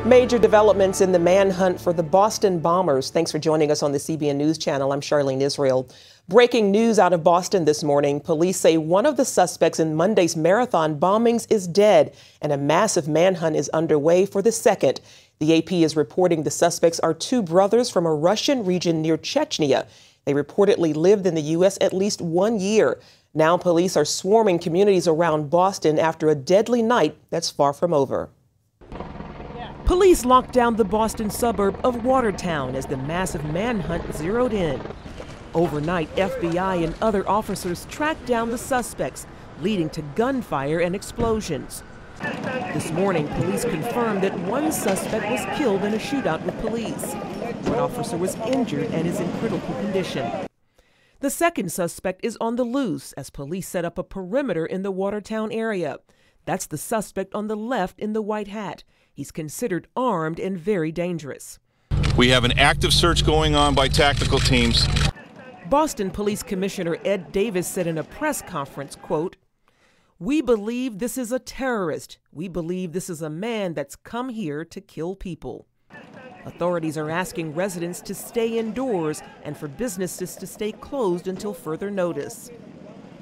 Major developments in the manhunt for the Boston bombers. Thanks for joining us on the CBN News Channel. I'm Charlene Israel. Breaking news out of Boston this morning. Police say one of the suspects in Monday's marathon bombings is dead, and a massive manhunt is underway for the second. The AP is reporting the suspects are two brothers from a Russian region near Chechnya. They reportedly lived in the U.S. at least 1 year. Now police are swarming communities around Boston after a deadly night that's far from over. Police locked down the Boston suburb of Watertown as the massive manhunt zeroed in. Overnight, FBI and other officers tracked down the suspects, leading to gunfire and explosions. This morning, police confirmed that one suspect was killed in a shootout with police. One officer was injured and is in critical condition. The second suspect is on the loose as police set up a perimeter in the Watertown area. That's the suspect on the left in the white hat. He's considered armed and very dangerous. We have an active search going on by tactical teams. Boston Police Commissioner Ed Davis said in a press conference, quote, "We believe this is a terrorist. We believe this is a man that's come here to kill people." Authorities are asking residents to stay indoors and for businesses to stay closed until further notice.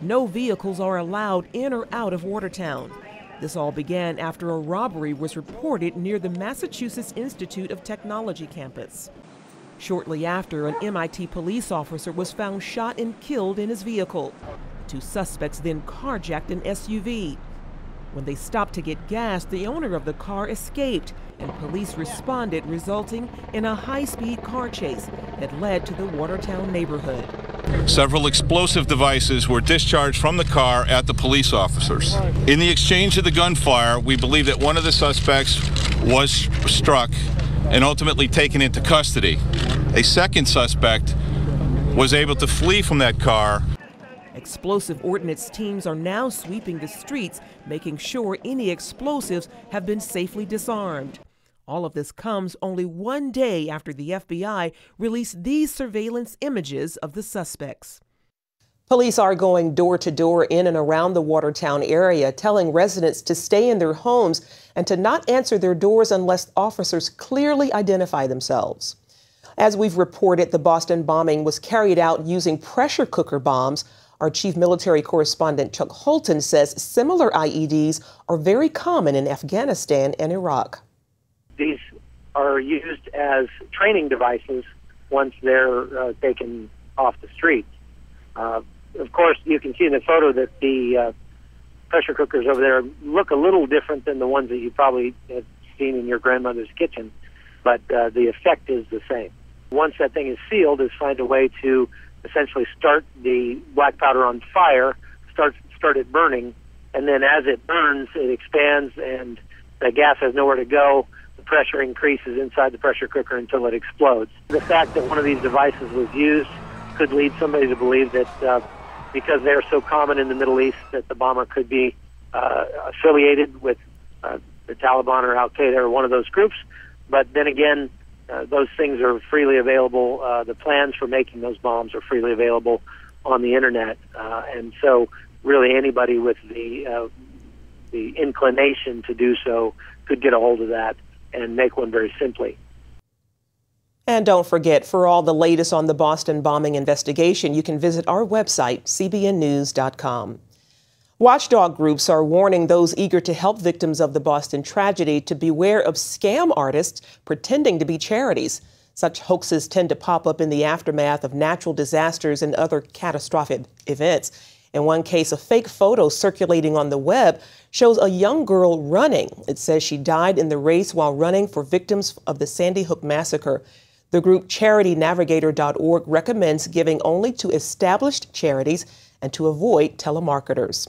No vehicles are allowed in or out of Watertown. This all began after a robbery was reported near the Massachusetts Institute of Technology campus. Shortly after, an MIT police officer was found shot and killed in his vehicle. Two suspects then carjacked an SUV. When they stopped to get gas, the owner of the car escaped, and police responded, resulting in a high-speed car chase that led to the Watertown neighborhood. Several explosive devices were discharged from the car at the police officers. In the exchange of the gunfire, we believe that one of the suspects was struck and ultimately taken into custody. A second suspect was able to flee from that car. Explosive ordnance teams are now sweeping the streets, making sure any explosives have been safely disarmed. All of this comes only 1 day after the FBI released these surveillance images of the suspects. Police are going door to door in and around the Watertown area, telling residents to stay in their homes and to not answer their doors unless officers clearly identify themselves. As we've reported, the Boston bombing was carried out using pressure cooker bombs. Our chief military correspondent Chuck Holton says similar IEDs are very common in Afghanistan and Iraq. These are used as training devices once they're taken off the streets. Of course, you can see in the photo that the pressure cookers over there look a little different than the ones that you probably have seen in your grandmother's kitchen, but the effect is the same. Once that thing is sealed, is find a way to essentially start the black powder on fire, start it burning, and then as it burns, it expands and the gas has nowhere to go. The pressure increases inside the pressure cooker until it explodes. The fact that one of these devices was used could lead somebody to believe that because they're so common in the Middle East that the bomber could be affiliated with the Taliban or Al-Qaeda or one of those groups. But then again, those things are freely available. The plans for making those bombs are freely available on the internet, and so really anybody with the inclination to do so could get a hold of that and make one very simply. And don't forget, for all the latest on the Boston bombing investigation, you can visit our website, cbnnews.com. Watchdog groups are warning those eager to help victims of the Boston tragedy to beware of scam artists pretending to be charities. Such hoaxes tend to pop up in the aftermath of natural disasters and other catastrophic events. In one case, a fake photo circulating on the web shows a young girl running. It says she died in the race while running for victims of the Sandy Hook massacre. The group charitynavigator.org recommends giving only to established charities and to avoid telemarketers.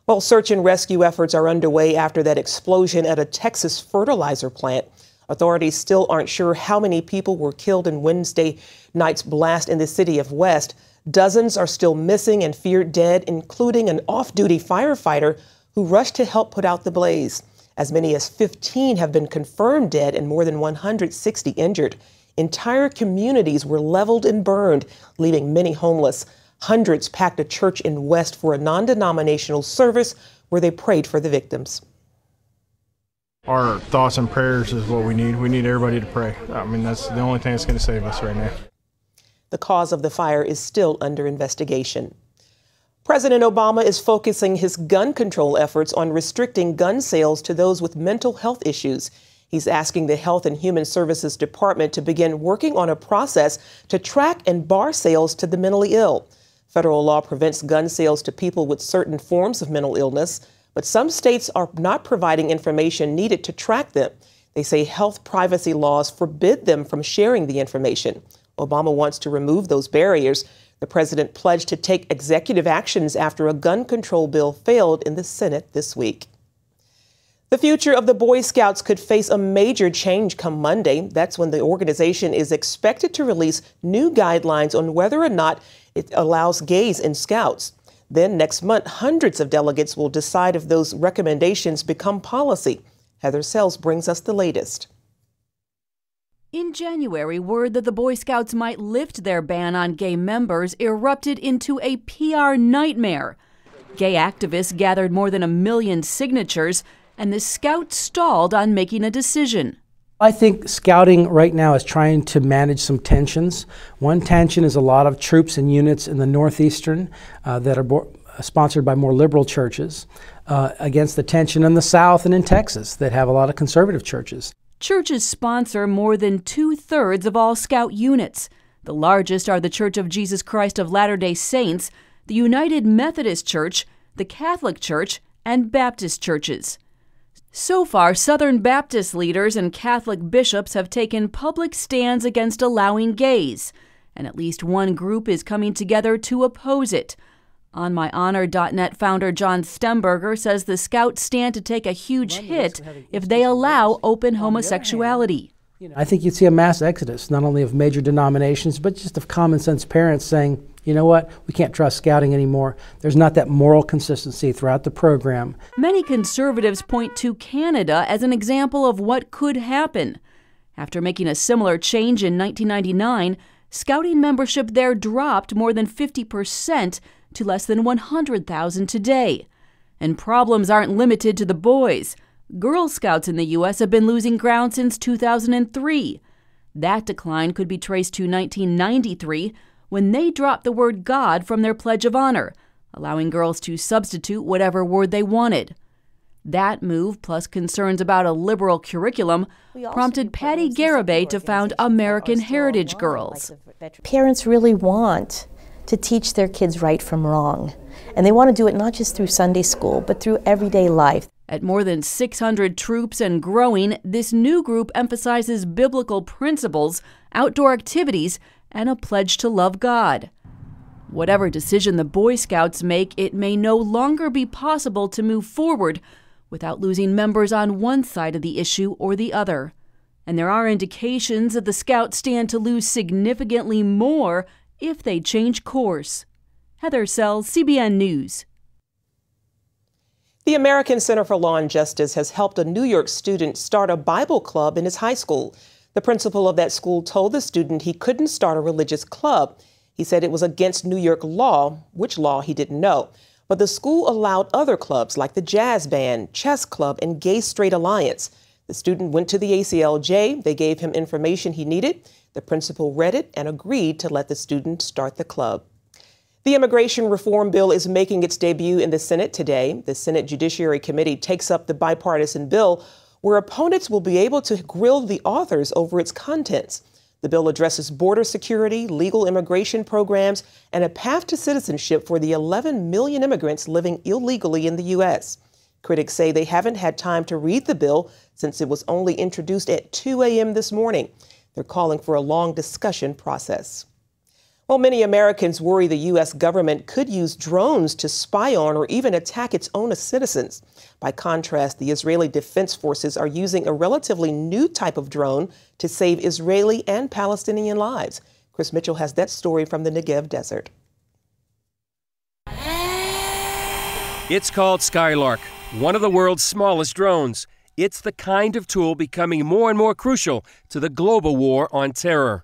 Well, search and rescue efforts are underway after that explosion at a Texas fertilizer plant. Authorities still aren't sure how many people were killed in Wednesday night's blast in the city of West. Dozens are still missing and feared dead, including an off-duty firefighter who rushed to help put out the blaze. As many as 15 have been confirmed dead and more than 160 injured. Entire communities were leveled and burned, leaving many homeless. Hundreds packed a church in West for a non-denominational service where they prayed for the victims. Our thoughts and prayers is what we need. We need everybody to pray. I mean, that's the only thing that's going to save us right now. The cause of the fire is still under investigation. President Obama is focusing his gun control efforts on restricting gun sales to those with mental health issues. He's asking the Health and Human Services Department to begin working on a process to track and bar sales to the mentally ill. Federal law prevents gun sales to people with certain forms of mental illness, but some states are not providing information needed to track them. They say health privacy laws forbid them from sharing the information. Obama wants to remove those barriers. The president pledged to take executive actions after a gun control bill failed in the Senate this week. The future of the Boy Scouts could face a major change come Monday. That's when the organization is expected to release new guidelines on whether or not it allows gays in Scouts. Then next month, hundreds of delegates will decide if those recommendations become policy. Heather Sells brings us the latest. In January, word that the Boy Scouts might lift their ban on gay members erupted into a PR nightmare. Gay activists gathered more than 1 million signatures, and the Scouts stalled on making a decision. I think Scouting right now is trying to manage some tensions. One tension is a lot of troops and units in the Northeastern that are sponsored by more liberal churches against the tension in the South and in Texas that have a lot of conservative churches. Churches sponsor more than 2/3 of all Scout units. The largest are the Church of Jesus Christ of Latter-day Saints, the United Methodist Church, the Catholic Church, and Baptist churches. So far, Southern Baptist leaders and Catholic bishops have taken public stands against allowing gays, and at least one group is coming together to oppose it. OnMyHonor.net founder John Stemberger says the Scouts stand to take a huge hit if they allow open homosexuality. I think you'd see a mass exodus, not only of major denominations, but just of common sense parents saying, you know what, we can't trust Scouting anymore. There's not that moral consistency throughout the program. Many conservatives point to Canada as an example of what could happen. After making a similar change in 1999, Scouting membership there dropped more than 50% to less than 100,000 today. And problems aren't limited to the boys. Girl Scouts in the U.S. have been losing ground since 2003. That decline could be traced to 1993, when they dropped the word God from their Pledge of Honor, allowing girls to substitute whatever word they wanted. That move, plus concerns about a liberal curriculum, prompted Patty Garibay to found American Heritage Girls. Parents really want to teach their kids right from wrong, and they want to do it not just through Sunday school, but through everyday life. At more than 600 troops and growing, this new group emphasizes biblical principles, outdoor activities, and a pledge to love God. Whatever decision the Boy Scouts make, it may no longer be possible to move forward without losing members on one side of the issue or the other. And there are indications that the Scouts stand to lose significantly more if they change course. Heather Sells, CBN News. The American Center for Law and Justice has helped a New York student start a Bible club in his high school. The principal of that school told the student he couldn't start a religious club. He said it was against New York law, which law he didn't know. But the school allowed other clubs like the Jazz Band, Chess Club, and Gay Straight Alliance. The student went to the ACLJ. They gave him information he needed. The principal read it and agreed to let the student start the club. The immigration reform bill is making its debut in the Senate today. The Senate Judiciary Committee takes up the bipartisan bill where opponents will be able to grill the authors over its contents. The bill addresses border security, legal immigration programs, and a path to citizenship for the 11 million immigrants living illegally in the U.S. Critics say they haven't had time to read the bill since it was only introduced at 2 a.m. this morning. They're calling for a long discussion process. Well, many Americans worry the U.S. government could use drones to spy on or even attack its own citizens. By contrast, the Israeli Defense Forces are using a relatively new type of drone to save Israeli and Palestinian lives. Chris Mitchell has that story from the Negev Desert. It's called Skylark, one of the world's smallest drones. It's the kind of tool becoming more and more crucial to the global war on terror.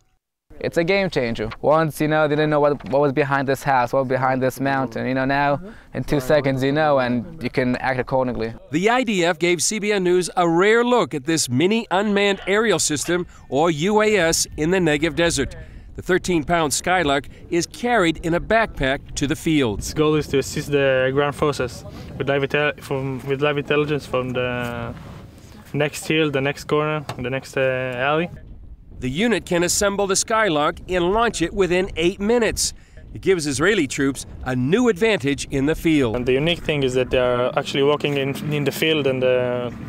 it's a game changer. Once, they didn't know what was behind this house, what was behind this mountain. Now in 2 seconds and you can act accordingly. The IDF gave CBN News a rare look at this mini unmanned aerial system, or UAS, in the Negev desert. The 13-pound Skylark is carried in a backpack to the field. Its goal is to assist the ground forces with live intelligence from the next hill, the next corner, the next alley. The unit can assemble the Skylark and launch it within 8 minutes. It gives Israeli troops a new advantage in the field. And the unique thing is that they are actually walking in the field and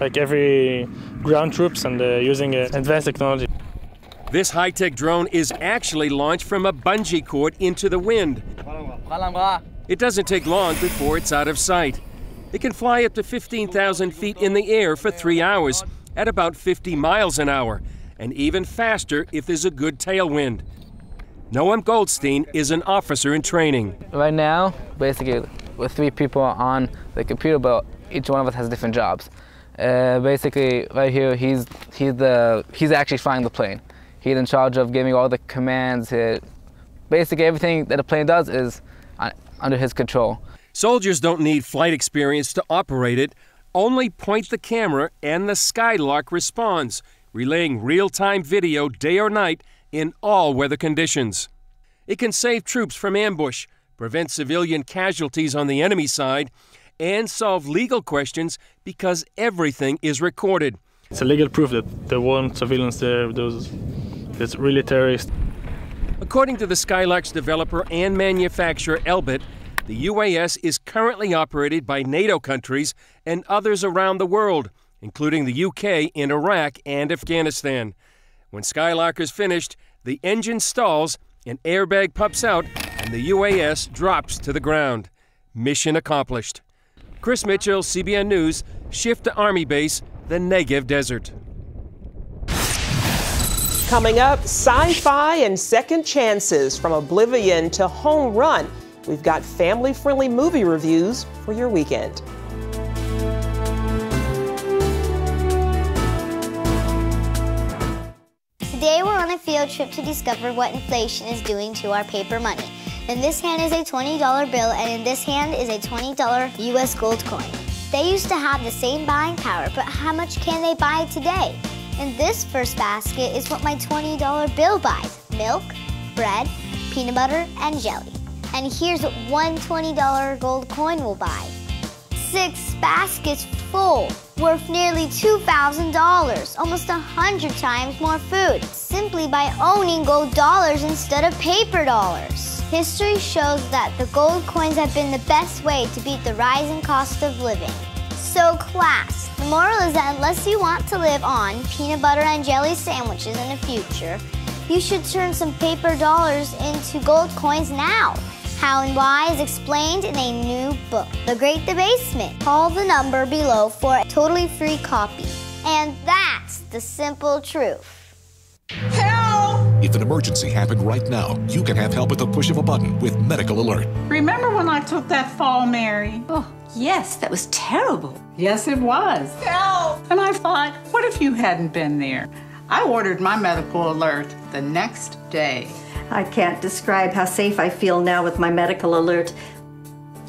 like every ground troops and using advanced technology. This high-tech drone is actually launched from a bungee cord into the wind. It doesn't take long before it's out of sight. It can fly up to 15,000 feet in the air for 3 hours at about 50 miles an hour, and even faster if there's a good tailwind. Noam Goldstein is an officer in training. Right now, basically, we're 3 people on the computer, but each one of us has different jobs. Basically, right here, he's actually flying the plane. He's in charge of giving all the commands. Basically, everything that a plane does is under his control. Soldiers don't need flight experience to operate it. Only point the camera and the Skylark responds, relaying real-time video day or night in all weather conditions. It can save troops from ambush, prevent civilian casualties on the enemy side, and solve legal questions because everything is recorded. It's a legal proof that there weren't civilians there, that's really terrorists. According to the Skylark's developer and manufacturer Elbit, the UAS is currently operated by NATO countries and others around the world, including the UK in Iraq and Afghanistan. When Skylark is finished, the engine stalls, an airbag pops out, and the UAS drops to the ground. Mission accomplished. Chris Mitchell, CBN News, shift to Army Base, the Negev Desert. Coming up, sci-fi and second chances, from oblivion to home run. We've got family-friendly movie reviews for your weekend. Today we're on a field trip to discover what inflation is doing to our paper money. In this hand is a $20 bill, and in this hand is a $20 US gold coin. They used to have the same buying power, but how much can they buy today? In this first basket is what my $20 bill buys: milk, bread, peanut butter, and jelly. And here's what one $20 gold coin will buy: 6 baskets full, worth nearly $2,000, almost 100 times more food, simply by owning gold dollars instead of paper dollars. History shows that the gold coins have been the best way to beat the rising cost of living. So class, the moral is that unless you want to live on peanut butter and jelly sandwiches in the future, you should turn some paper dollars into gold coins now. How and why is explained in a new book, The Great Debasement. Call the number below for a totally free copy. And that's the simple truth. If an emergency happened right now, you can have help at the push of a button with Medical Alert. Remember when I took that fall, Mary? Oh, yes, that was terrible. Yes, it was. Help! And I thought, what if you hadn't been there? I ordered my Medical Alert the next day. I can't describe how safe I feel now with my Medical Alert.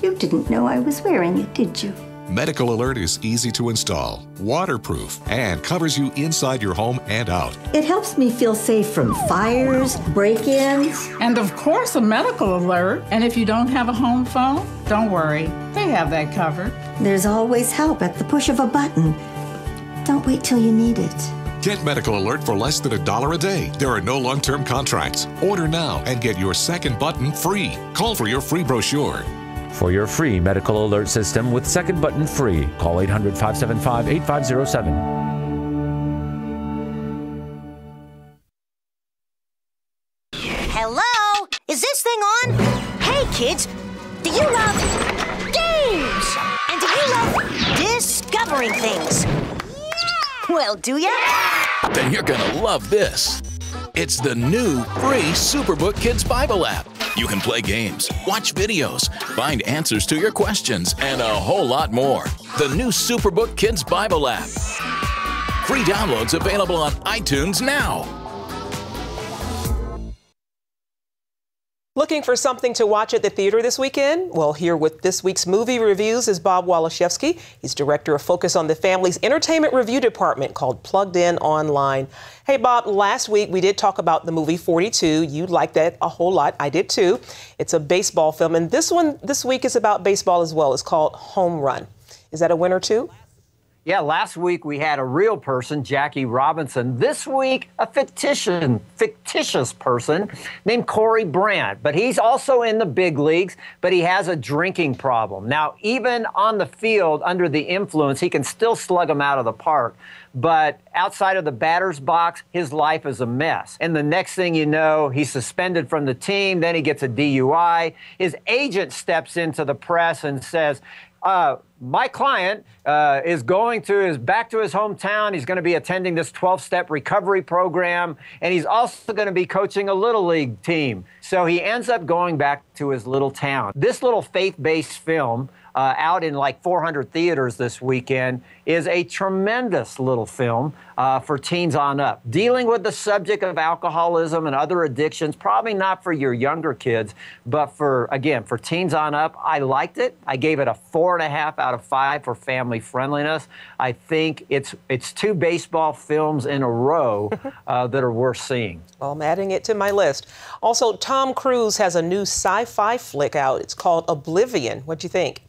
You didn't know I was wearing it, did you? Medical Alert is easy to install, waterproof, and covers you inside your home and out. It helps me feel safe from fires, break-ins. And of course, a Medical Alert. And if you don't have a home phone, don't worry. They have that covered. There's always help at the push of a button. Don't wait till you need it. Get Medical Alert for less than $1 a day. There are no long-term contracts. Order now and get your second button free. Call for your free brochure. For your free Medical Alert system with second button free, call 800-575-8507. Hello? Is this thing on? Hey, kids, do you love games? And do you love discovering things? Well, do ya? Then you're gonna love this. It's the new free Superbook Kids Bible app. You can play games, watch videos, find answers to your questions, and a whole lot more. The new Superbook Kids Bible app. Free downloads available on iTunes now. Looking for something to watch at the theater this weekend? Well, here with this week's movie reviews is Bob Waliszewski. He's director of Focus on the Family's entertainment review department called Plugged In Online. Hey, Bob, last week we did talk about the movie 42. You liked that a whole lot. I did too. It's a baseball film, and this one this week is about baseball as well. It's called Home Run. Is that a winner too? Yeah, last week we had a real person, Jackie Robinson. This week, a fictitious person named Corey Brandt. But he's also in the big leagues, but he has a drinking problem. Now, even on the field, under the influence, he can still slug them out of the park. But outside of the batter's box, his life is a mess. And the next thing you know, he's suspended from the team, then he gets a DUI. His agent steps into the press and says, my client is back to his hometown. He's going to be attending this 12-step recovery program, and he's also going to be coaching a little league team. So he ends up going back to his little town. This little faith-based film, out in like 400 theaters this weekend, is a tremendous little film for teens on up. Dealing with the subject of alcoholism and other addictions, probably not for your younger kids, but for teens on up. I liked it. I gave it a 4.5 out of 5 for family friendliness. I think it's two baseball films in a row that are worth seeing. Well, I'm adding it to my list. Also, Tom Cruise has a new sci-fi flick out. It's called Oblivion. What'd you think?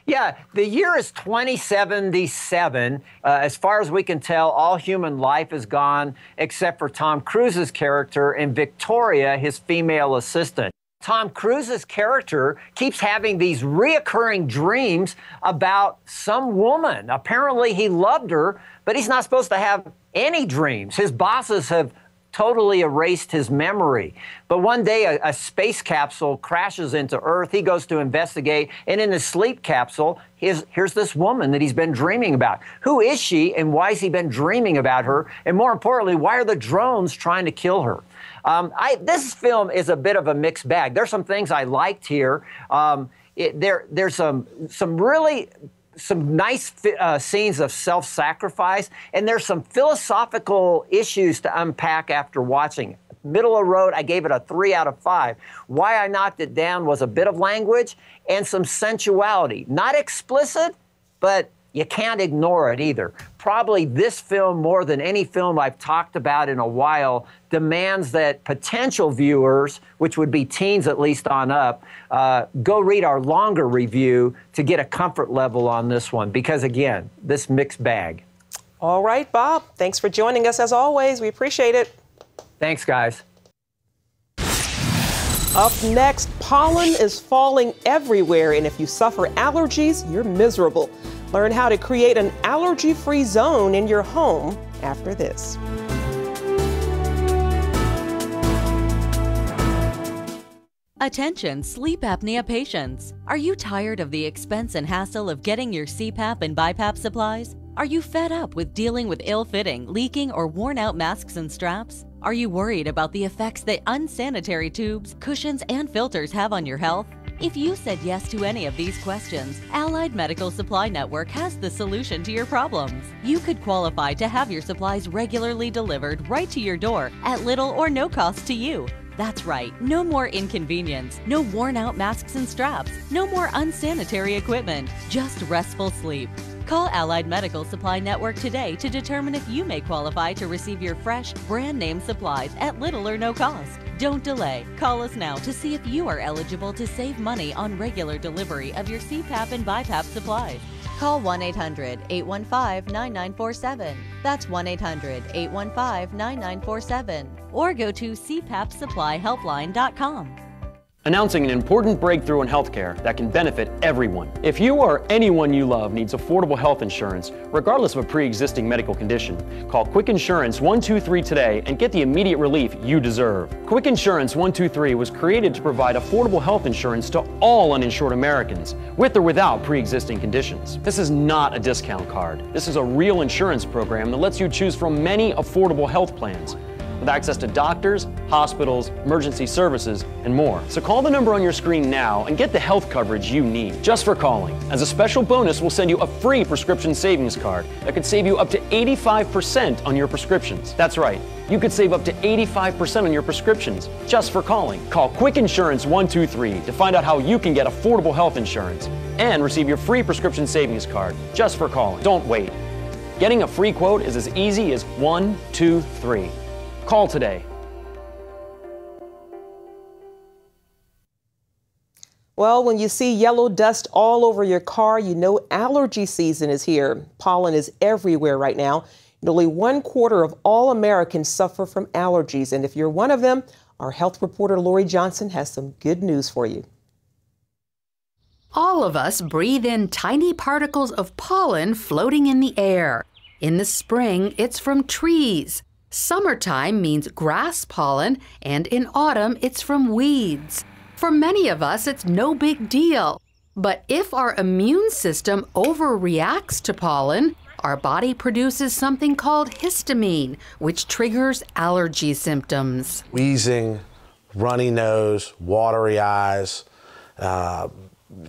Yeah, the year is 2077. As far as we can tell, all human life is gone, except for Tom Cruise's character and Victoria, his female assistant. Tom Cruise's character keeps having these reoccurring dreams about some woman. Apparently, he loved her, but he's not supposed to have any dreams. His bosses have totally erased his memory. But one day, a space capsule crashes into Earth. He goes to investigate, and in his sleep capsule, here's this woman that he's been dreaming about. Who is she, and why has he been dreaming about her? And more importantly, why are the drones trying to kill her? This film is a bit of a mixed bag. There's some things I liked here. There's some nice scenes of self-sacrifice, and there's some philosophical issues to unpack after watching. Middle of the road, I gave it a 3 out of 5. Why I knocked it down was a bit of language and some sensuality. Not explicit, but you can't ignore it either. Probably this film, more than any film I've talked about in a while, demands that potential viewers, which would be teens at least on up, go read our longer review to get a comfort level on this one. Because again, this mixed bag. All right, Bob. Thanks for joining us as always. We appreciate it. Thanks, guys. Up next, pollen is falling everywhere, and if you suffer allergies, you're miserable. Learn how to create an allergy-free zone in your home after this. Attention sleep apnea patients. Are you tired of the expense and hassle of getting your CPAP and BiPAP supplies? Are you fed up with dealing with ill-fitting, leaking, or worn-out masks and straps? Are you worried about the effects that unsanitary tubes, cushions, and filters have on your health? If you said yes to any of these questions, Allied Medical Supply Network has the solution to your problems. You could qualify to have your supplies regularly delivered right to your door at little or no cost to you. That's right, no more inconvenience, no worn-out masks and straps, no more unsanitary equipment, just restful sleep. Call Allied Medical Supply Network today to determine if you may qualify to receive your fresh, brand-name supplies at little or no cost. Don't delay. Call us now to see if you are eligible to save money on regular delivery of your CPAP and BiPAP supplies. Call 1-800-815-9947. That's 1-800-815-9947. Or go to cpapsupplyhelpline.com. Announcing an important breakthrough in healthcare that can benefit everyone. If you or anyone you love needs affordable health insurance, regardless of a pre-existing medical condition, call Quick Insurance 123 today and get the immediate relief you deserve. Quick Insurance 123 was created to provide affordable health insurance to all uninsured Americans, with or without pre-existing conditions. This is not a discount card. This is a real insurance program that lets you choose from many affordable health plans. with access to doctors, hospitals, emergency services, and more. So call the number on your screen now and get the health coverage you need just for calling. As a special bonus, we'll send you a free prescription savings card that could save you up to 85% on your prescriptions. That's right. You could save up to 85% on your prescriptions just for calling. Call Quick Insurance 123 to find out how you can get affordable health insurance and receive your free prescription savings card just for calling. Don't wait. Getting a free quote is as easy as 1, 2, 3. Call today. Well, when you see yellow dust all over your car, you know allergy season is here. Pollen is everywhere right now. Nearly 1/4 of all Americans suffer from allergies. And if you're one of them, our health reporter Lori Johnson has some good news for you. All of us breathe in tiny particles of pollen floating in the air. In the spring, it's from trees. Summertime means grass pollen, and in autumn, it's from weeds. For many of us, it's no big deal. But if our immune system overreacts to pollen, our body produces something called histamine, which triggers allergy symptoms. Wheezing, runny nose, watery eyes,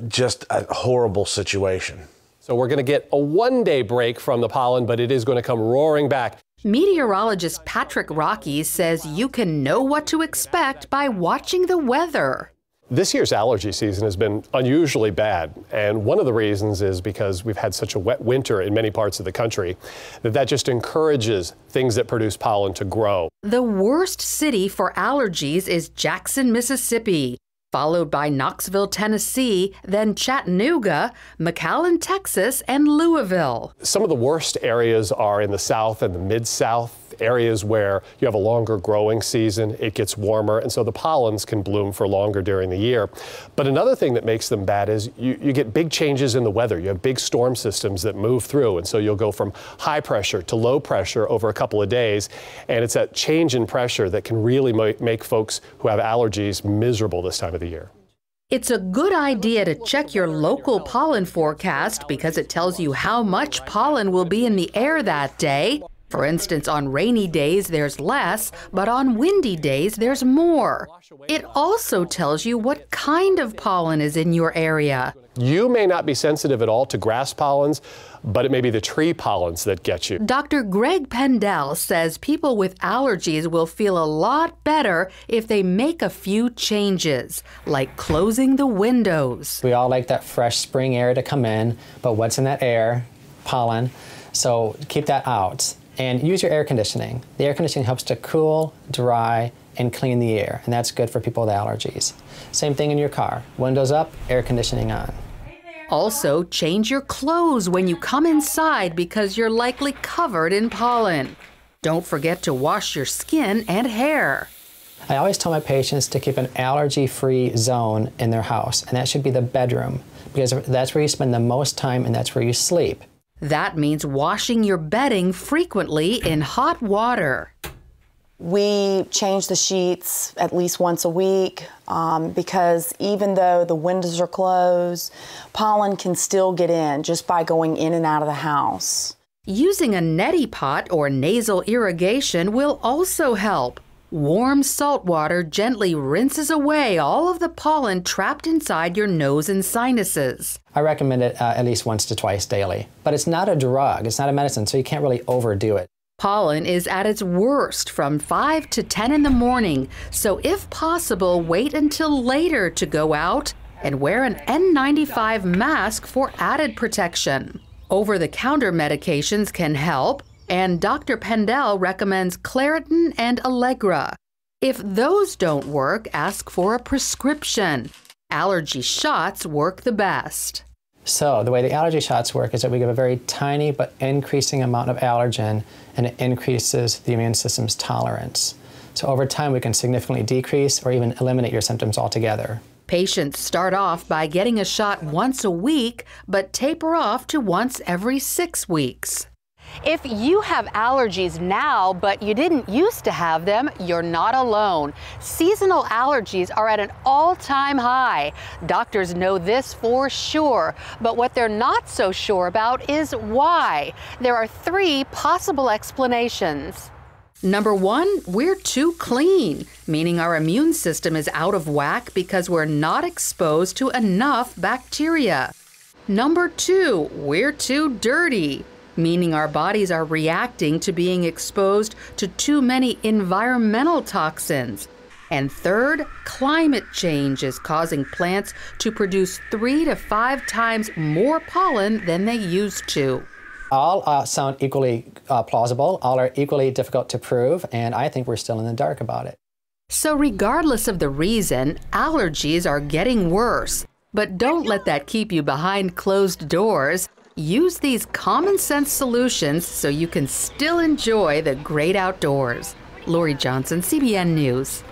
just a horrible situation. So we're going to get a one-day break from the pollen, but it is going to come roaring back. Meteorologist Patrick Rocky says you can know what to expect by watching the weather. This year's allergy season has been unusually bad, and one of the reasons is because we've had such a wet winter in many parts of the country that just encourages things that produce pollen to grow. The worst city for allergies is Jackson, Mississippi, followed by Knoxville, Tennessee, then Chattanooga, McAllen, Texas, and Louisville. Some of the worst areas are in the South and the Mid-South, areas where you have a longer growing season, it gets warmer, and so the pollens can bloom for longer during the year. But another thing that makes them bad is you get big changes in the weather. You have big storm systems that move through, and so you'll go from high pressure to low pressure over a couple of days, and it's that change in pressure that can really make folks who have allergies miserable this time of the year. It's a good idea to check your local pollen forecast because it tells you how much pollen will be in the air that day. For instance, on rainy days, there's less, but on windy days, there's more. It also tells you what kind of pollen is in your area. You may not be sensitive at all to grass pollens, but it may be the tree pollens that get you. Dr. Greg Pendell says people with allergies will feel a lot better if they make a few changes, like closing the windows. We all like that fresh spring air to come in, but what's in that air? Pollen. So keep that out. And use your air conditioning. The air conditioning helps to cool, dry, and clean the air, and that's good for people with allergies. Same thing in your car. Windows up, air conditioning on. Also, change your clothes when you come inside because you're likely covered in pollen. Don't forget to wash your skin and hair. I always tell my patients to keep an allergy-free zone in their house, and that should be the bedroom, because that's where you spend the most time and that's where you sleep. That means washing your bedding frequently in hot water. We change the sheets at least once a week because even though the windows are closed, pollen can still get in just by going in and out of the house. Using a neti pot or nasal irrigation will also help. Warm salt water gently rinses away all of the pollen trapped inside your nose and sinuses. I recommend it at least once to twice daily. But it's not a drug, it's not a medicine, so you can't really overdo it. Pollen is at its worst from 5 to 10 in the morning, so if possible, wait until later to go out and wear an N95 mask for added protection. Over-the-counter medications can help, and Dr. Pendell recommends Claritin and Allegra. If those don't work, ask for a prescription. Allergy shots work the best. So the way the allergy shots work is that we give a very tiny but increasing amount of allergen, and it increases the immune system's tolerance. So over time, we can significantly decrease or even eliminate your symptoms altogether. Patients start off by getting a shot once a week, but taper off to once every 6 weeks. If you have allergies now, but you didn't used to have them, you're not alone. Seasonal allergies are at an all-time high. Doctors know this for sure, but what they're not so sure about is why. There are 3 possible explanations. Number 1, we're too clean, meaning our immune system is out of whack because we're not exposed to enough bacteria. Number 2, we're too dirty, meaning our bodies are reacting to being exposed to too many environmental toxins. And third, climate change is causing plants to produce 3 to 5 times more pollen than they used to. All sound equally plausible, all are equally difficult to prove, and I think we're still in the dark about it. So regardless of the reason, allergies are getting worse. But don't let that keep you behind closed doors. Use these common sense solutions so you can still enjoy the great outdoors. Lori Johnson, CBN News.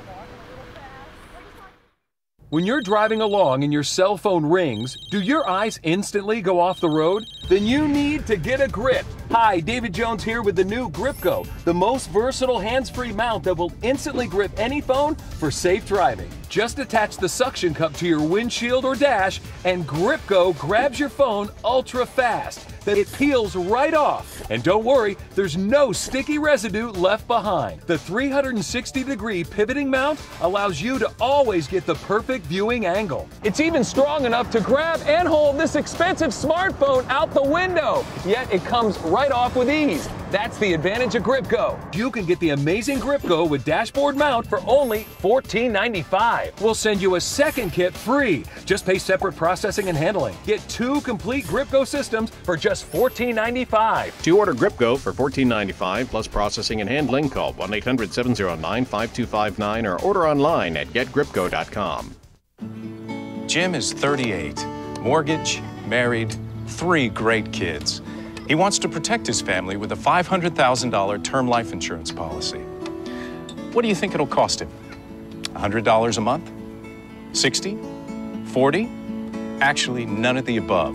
When you're driving along and your cell phone rings, do your eyes instantly go off the road? Then you need to get a grip. Hi, David Jones here with the new Grip Go, the most versatile hands-free mount that will instantly grip any phone for safe driving. Just attach the suction cup to your windshield or dash, and Grip Go grabs your phone ultra fast. Then it peels right off. And don't worry, there's no sticky residue left behind. The 360-degree pivoting mount allows you to always get the perfect viewing angle. It's even strong enough to grab and hold this expensive smartphone out the window. Yet it comes right off with ease. That's the advantage of Grip Go. You can get the amazing Grip Go with dashboard mount for only $14.95. We'll send you a second kit free. Just pay separate processing and handling. Get 2 complete Grip Go systems for just $14.95. To order Grip Go for $14.95 plus processing and handling, call 1-800-709-5259 or order online at getgripgo.com. Jim is 38, mortgage, married, 3 great kids. He wants to protect his family with a $500,000 term life insurance policy. What do you think it'll cost him? $100 a month? 60? 40? Actually, none of the above.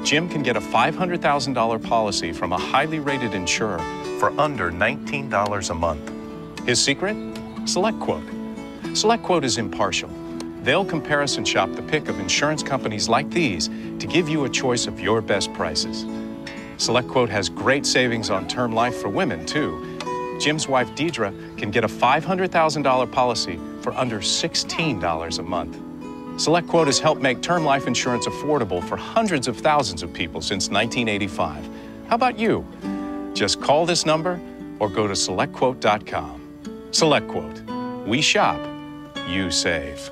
Jim can get a $500,000 policy from a highly rated insurer for under $19 a month. His secret? SelectQuote. SelectQuote is impartial. They'll comparison shop the pick of insurance companies like these to give you a choice of your best prices. SelectQuote has great savings on term life for women, too. Jim's wife, Deidre, can get a $500,000 policy for under $16 a month. SelectQuote has helped make term life insurance affordable for hundreds of thousands of people since 1985. How about you? Just call this number or go to SelectQuote.com. SelectQuote. We shop, you save.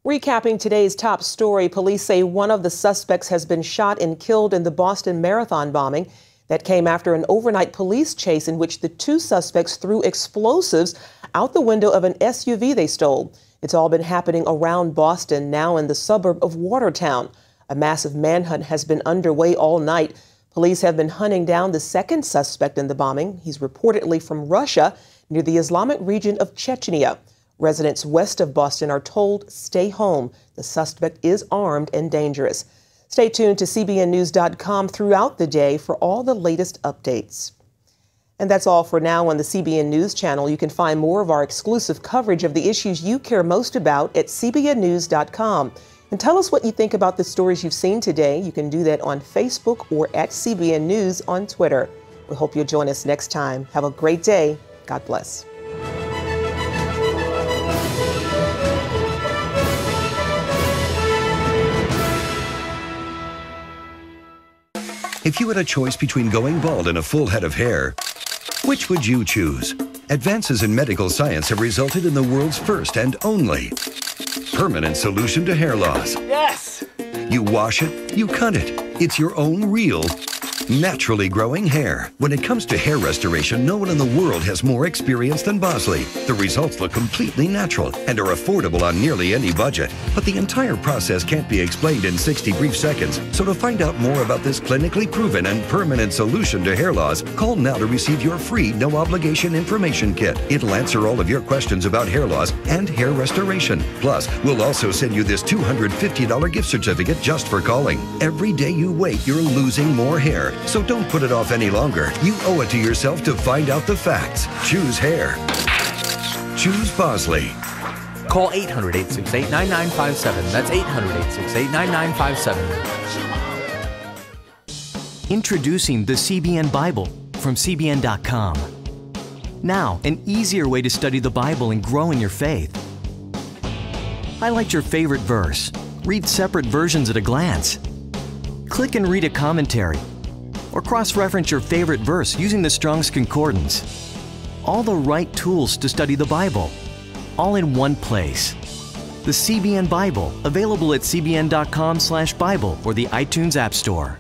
Recapping today's top story, police say one of the suspects has been shot and killed in the Boston Marathon bombing. That came after an overnight police chase in which the 2 suspects threw explosives out the window of an SUV they stole. It's all been happening around Boston, now in the suburb of Watertown. A massive manhunt has been underway all night. Police have been hunting down the second suspect in the bombing. He's reportedly from Russia, near the Islamic region of Chechnya. Residents west of Boston are told, stay home. The suspect is armed and dangerous. Stay tuned to CBNnews.com throughout the day for all the latest updates. And that's all for now on the CBN News Channel. You can find more of our exclusive coverage of the issues you care most about at CBNnews.com. And tell us what you think about the stories you've seen today. You can do that on Facebook or at CBN News on Twitter. We hope you'll join us next time. Have a great day. God bless. If you had a choice between going bald and a full head of hair, which would you choose? Advances in medical science have resulted in the world's first and only permanent solution to hair loss. Yes! You wash it, you cut it. It's your own real, naturally growing hair. When it comes to hair restoration, no one in the world has more experience than Bosley. The results look completely natural and are affordable on nearly any budget. But the entire process can't be explained in 60 brief seconds. So to find out more about this clinically proven and permanent solution to hair loss, call now to receive your free no-obligation information kit. It'll answer all of your questions about hair loss and hair restoration. Plus, we'll also send you this $250 gift certificate just for calling. Every day you wait, you're losing more hair. So don't put it off any longer. You owe it to yourself to find out the facts. Choose hair. Choose Bosley. Call 800-868-9957. That's 800-868-9957. Introducing the CBN Bible. from CBN.com. Now, an easier way to study the Bible and grow in your faith. Highlight your favorite verse. Read separate versions at a glance. Click and read a commentary. Or cross-reference your favorite verse using the Strong's Concordance. All the right tools to study the Bible, all in one place. The CBN Bible, available at cbn.com/Bible or the iTunes App Store.